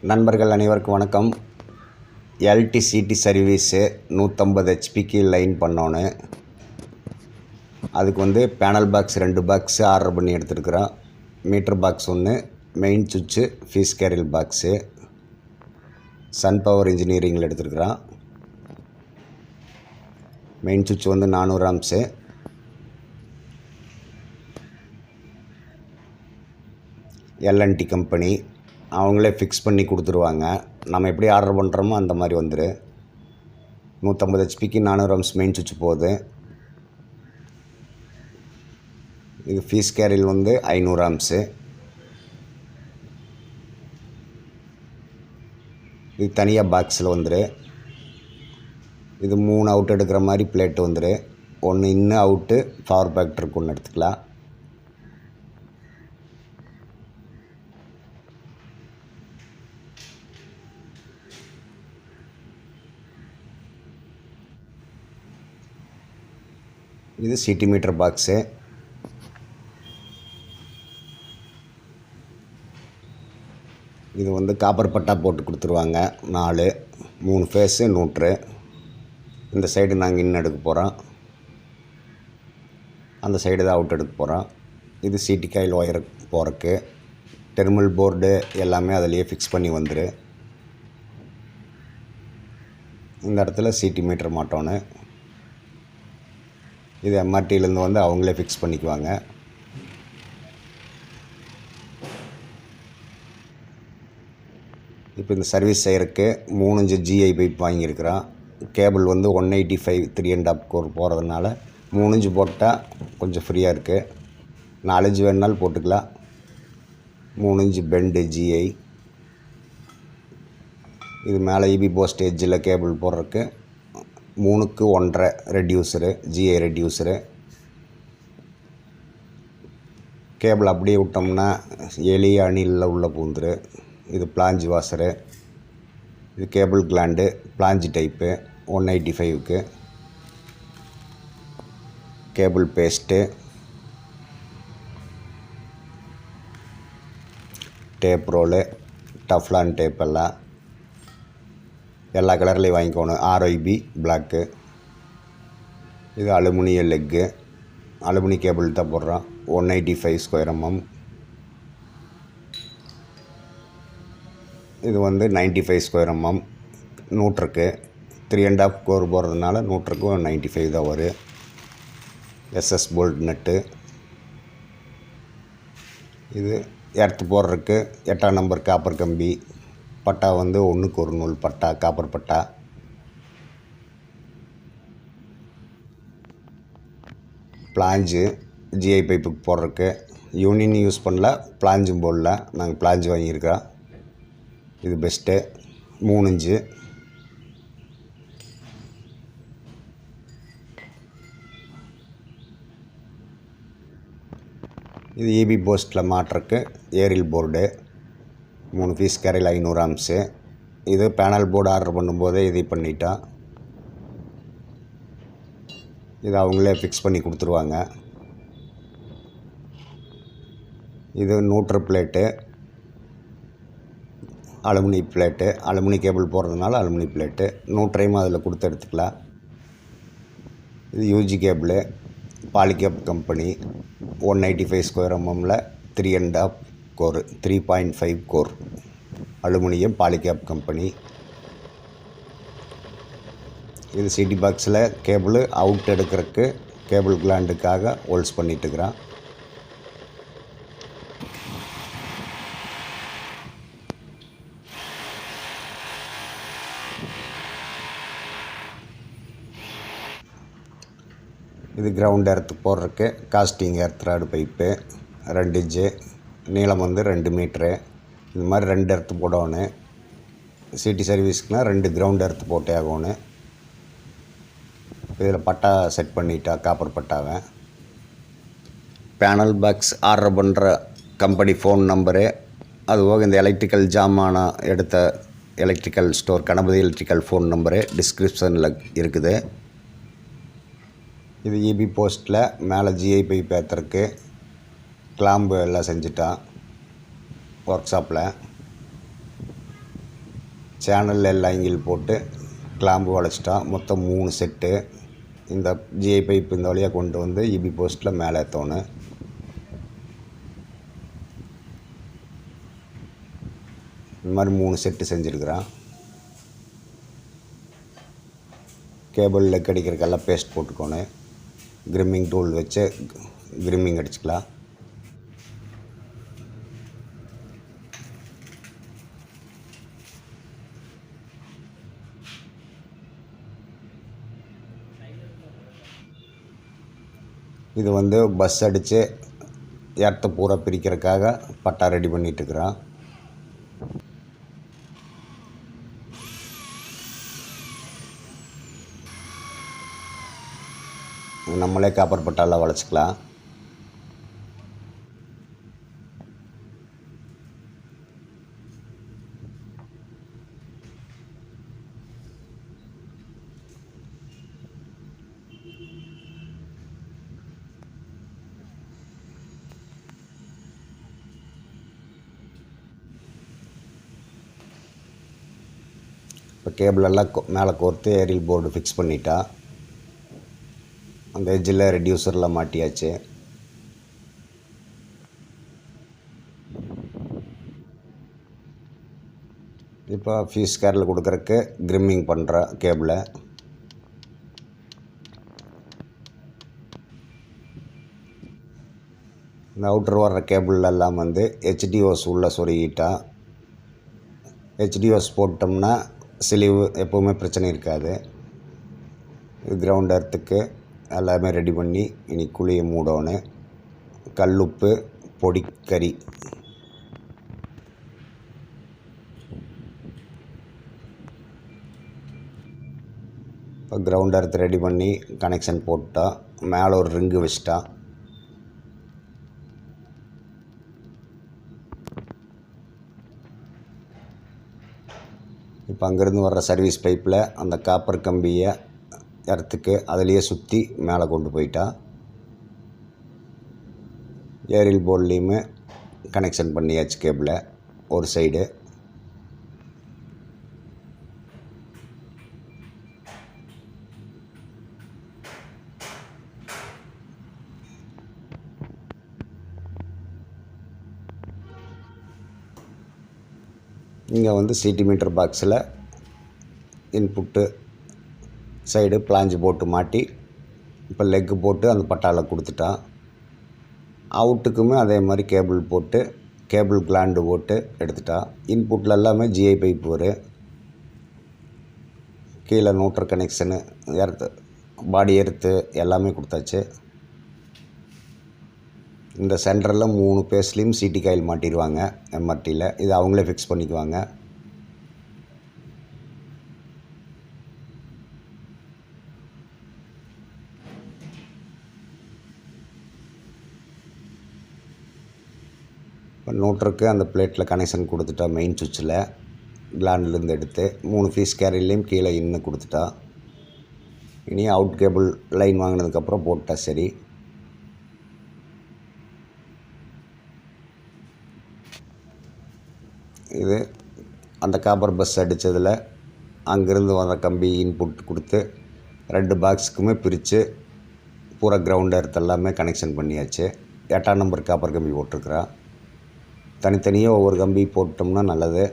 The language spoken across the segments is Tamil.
நண்பர்கள் அனைவருக்கும் வணக்கம். எல்டிசிடி சர்வீஸு 150 ஹெச்பிக்கு லைன் பண்ணோன்னு அதுக்கு பேனல் பாக்ஸ் 2 பாக்ஸு ஆர்டர் பண்ணி எடுத்துருக்குறோம். மீட்டர் பாக்ஸ் 1, மெயின் சுவிட்சு, phase carrier box sun power இன்ஜினியரிங்கில் எடுத்துருக்குறோம். மெயின் சுவிட்ச் 400 ஆம்ஸு, எல்என்டி கம்பெனி அவங்களே ஃபிக்ஸ் பண்ணி கொடுத்துருவாங்க. நம்ம எப்படி ஆர்டர் பண்ணுறோமோ அந்த மாதிரி வந்துடும். 150 ஹெச்பிக்கு 400 ஆம்ஸ் மெயின் சுவிட்ச் போகுது. இது ஃபீஸ் கேரியல் 500 ஆம்ஸு. இது தனியாக பாக்ஸில் வந்துடும். இது 3 அவுட் எடுக்கிற மாதிரி பிளேட்டு வந்துடும். ஒன்று இன்னும் அவுட்டு பவர் பேக்டருக்கு ஒன்று எடுத்துக்கலாம். இது சிடி மீட்டர் பாக்ஸு. இது காப்பர் பட்டா போட்டு கொடுத்துருவாங்க. 4 3 ஃபேஸு நியூட்ரு. இந்த சைடு நாங்கள் இன்னும் எடுக்க போகிறோம், அந்த சைடு தான் அவுட் எடுக்க போகிறோம். இது சிடி காயில் ஒயர் போகிறக்கு டெர்மினல் போர்டு எல்லாமே அதிலேயே ஃபிக்ஸ் பண்ணி வந்துடும். இந்த இடத்துல சிடி மீட்டர் மாட்டோன்னு. இது எம்ஆர்டியிலேருந்து அவங்களே ஃபிக்ஸ் பண்ணிக்குவாங்க. இப்போ இந்த சர்வீஸ் செய்கிறதுக்கு 3 இன்ச்சு ஜிஐ பைப் வாங்கியிருக்கிறோம். கேபிள் 185 3.5 கோர் போகிறதுனால 3 இன்ச்சு போட்டால் கொஞ்சம் ஃப்ரீயாக இருக்குது. 4 இன்ச்சு வேணுனாலும் போட்டுக்கலாம். 3 இன்ச்சு பெண்டு ஜிஐ. இது மேலே இபி போஸ்ட் எட்ஜில் கேபிள் போடுறதுக்கு 3க்கு 1.5 ரெடியூசரு, ஜிஐ ரெடியூசரு. கேபிள் அப்படியே விட்டோம்னா எளிய அணிலில் உள்ள பூந்துரு. இது பிளாஞ்சி வாசரு. இது கேபிள் கிளாண்டு பிளாஞ்சி டைப்பு 185க்கு. Cable paste, tape roll, Teflon tape எல்லாம் எல்லா கலர்லேயும் வாங்கிக்கணும். RIB block. இது அலுமினிய லெக்கு. அலுமினி கேபிள் தான் போடுறோம். 185 ஸ்கொயர் mm. இது 95 ஸ்கொயர் mm. நியூட்ருக்கு 3.5 கோர் போடுறதுனால நியூட்ருக்கு 95 தான் வரும். எஸ்எஸ் போல்ட் நட்டு. இது எர்த்து போடுறதுக்கு 8ஆம் நம்பர் காப்பர் கம்பி. பட்டா 1க்கு 1 நூல் பட்டா, காப்பர் பட்டா. பிளாஞ்சு ஜிஐ பைப்புக்கு போடுறதுக்கு யூனியன் யூஸ் பண்ணல, பிளாஞ்சும் போடல. நாங்கள் பிளாஞ்சு வாங்கியிருக்கிறோம். இது பெஸ்ட்டு. 3 இன்ச்சு. இது இபி போஸ்ட்டில் மாட்டுறக்கு ஏரில் போர்டு 3 ஃபீஸ் கேரியல் 500 ஆம்ஸு. இது பேனல் போர்டு ஆர்டர் பண்ணும்போதே இது பண்ணிட்டோம். இது அவங்களே ஃபிக்ஸ் பண்ணி கொடுத்துருவாங்க. இது neutral plate, aluminium plate. Aluminium cable போடுறதுனால அலுமினி பிளேட்டு. நியூட்ரையும் அதில் கொடுத்து எடுத்துக்கலாம். இது UG cable Polycab company 185 square mmல 3.5 core 3.5 core aluminium Polycab company. இது சிடி பாக்ஸில் கேபிள் அவுட் எடுக்கிறதுக்கு கேபிள் கிளாண்டுக்காக ஹோல்ஸ் பண்ணிட்டுருக்குறான். இது கிரவுண்ட் எர்த்து போடுறதுக்கு casting earth rod pipe 2 inch. நீளம் 2 மீட்ரு. இது மாதிரி 2 எர்த்து போடணும். சிடி சர்வீஸ்க்குனால் 2 கிரவுண்ட் எர்த்து போட்டே ஆகணும். இதில் பட்டா செட் பண்ணிட்டா காப்பர் பட்டாவை. பேனல் பாக்ஸ் ஆர்டர் பண்ணுற கம்பெனி ஃபோன் நம்பரு, அதுபோக இந்த எலக்ட்ரிக்கல் ஜாமான் எடுத்த electrical store Ganapathi electrical phone number டிஸ்கிரிப்ஷனில் இருக்குது. இது இபி போஸ்ட்டில் மேலே ஜிஐ பைப் ஏற்றுறக்கு கிளாம்பு எல்லாம் செஞ்சுட்டான் ஒர்க் ஷாப்பில். சேனலில் எல்லாம் ஆங்கிள் போட்டு கிளாம்பு வளைச்சிட்டா. மொத்தம் 3 செட்டு. இந்த ஜிஐ பைப் இந்த வழியாக கொண்டு வந்து இபி போஸ்ட்டில் மேலே ஏற்றணும். இந்த மாதிரி 3 செட்டு செஞ்சுருக்குறான். கேபிள் லெக் அடிக்கிறதுக்கெல்லாம் பேஸ்ட் போட்டுக்கோணும். கிரிம்மிங் டூல் வச்சு கிரிம்மிங் அடிச்சுக்கலாம். இது வந்து பஸ் அடித்து எர்த்தை பூரா பிரிக்கிறதுக்காக பட்டா ரெடி பண்ணிகிட்ருக்குறான். நம்மளே காப்பர் பட்டாவில் வளைச்சிக்கலாம். இப்போ கேபிளெல்லாம் மேலே கோர்த்து ஏரியல் போர்டு ஃபிக்ஸ் பண்ணிட்டா. அந்த எட்ஜில் ரெடியூசரில் மாட்டியாச்சு. இப்போ ஃபியூஸ் கேரில் கொடுக்குறக்கு கிரிம்மிங் பண்ணுற கேபிளை இந்த அவுட்ரு வர்ற கேபிளெல்லாம் வந்து ஹெச்டிஓஸ் உள்ளே சொருகிட்டா. ஹெச்டிஓஸ் போட்டோம்னா சிலிவு எப்போவுமே பிரச்சனை இருக்காது. இது கிரவுண்ட் எர்த்துக்கு எல்லாமே ரெடி பண்ணி இனி குழியை மூடணும். கல்லுப்பு, பொடிக்கறி, இப்போ கிரவுண்ட் எர்த் ரெடி பண்ணி கனெக்ஷன் போட்டா. மேலே ஒரு ரிங்கு வச்சிட்டா. இப்போ அங்கேருந்து வர்ற சர்வீஸ் பைப்பில் அந்த காப்பர் கம்பியை எர்த்துக்கு அதிலேயே சுற்றி மேலே கொண்டு போயிட்டா. ஏரியல் போர்ட்லேயுமே கனெக்ஷன் பண்ணியாச்சு கேபிளை ஒரு சைடு. இங்கே வந்து சிடி மீட்டர் பாக்ஸில் இன்புட்டு சைடு பிளாஞ்சு போட்டு மாட்டி இப்போ லெக்கு போட்டு அந்த பட்டாவில் கொடுத்துட்டான். அவுட்டுக்குமே அதே மாதிரி கேபிள் போட்டு கேபிள் கிளாண்டு போட்டு எடுத்துட்டா. இன்புட்டில் எல்லாமே ஜிஐ பைப் வரும். கீழே நியூட்ரல் கனெக்ஷனு, எர்த்து, பாடி எர்த்து எல்லாமே கொடுத்தாச்சு. இந்த சென்டரில் 3 பேஸ்லேயும் சிடி காயில் மாட்டிடுவாங்க எம்ஆர்டியில். இது அவங்களே ஃபிக்ஸ் பண்ணிக்குவாங்க. இப்போ நியூட்ரலுக்கு அந்த பிளேட்டில் கனெக்ஷன் கொடுத்துட்டா. மெயின் சுவிட்சில் கிளாண்ட்லேருந்து எடுத்து 3 ஃபீஸ் கேரிலையும் கீழே இன்னும் கொடுத்துட்டா. இனி அவுட் கேபிள் லைன் வாங்கினதுக்கப்புறம் போட்டா சரி. இது அந்த காப்பர் பஸ் அடித்ததில் அங்கேருந்து வர கம்பி இன்புட் கொடுத்து 2 பாக்ஸுக்குமே பிரித்து பூரா கிரவுண்ட் எர்த் எல்லாமே கனெக்ஷன் பண்ணியாச்சு. 8ஆம் நம்பர் காப்பர் கம்பி போட்டிருக்குறா. தனித்தனியாக ஒவ்வொரு கம்பி போட்டோம்னா நல்லது.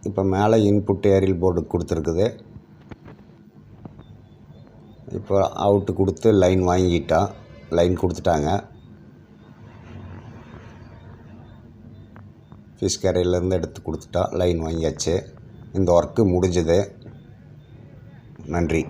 இப்போ மேலே இன்புட் ஏரியல் போர்டு கொடுத்துருக்குது. இப்போ அவுட்டு கொடுத்து லைன் வாங்கிட்டா. லைன் கொடுத்துட்டாங்க. ஃபிஷ் கேரியர்லேருந்து எடுத்து கொடுத்துட்டா. லைன் வாங்கியாச்சு. இந்த ஒர்க்கு முடிஞ்சது. நன்றி.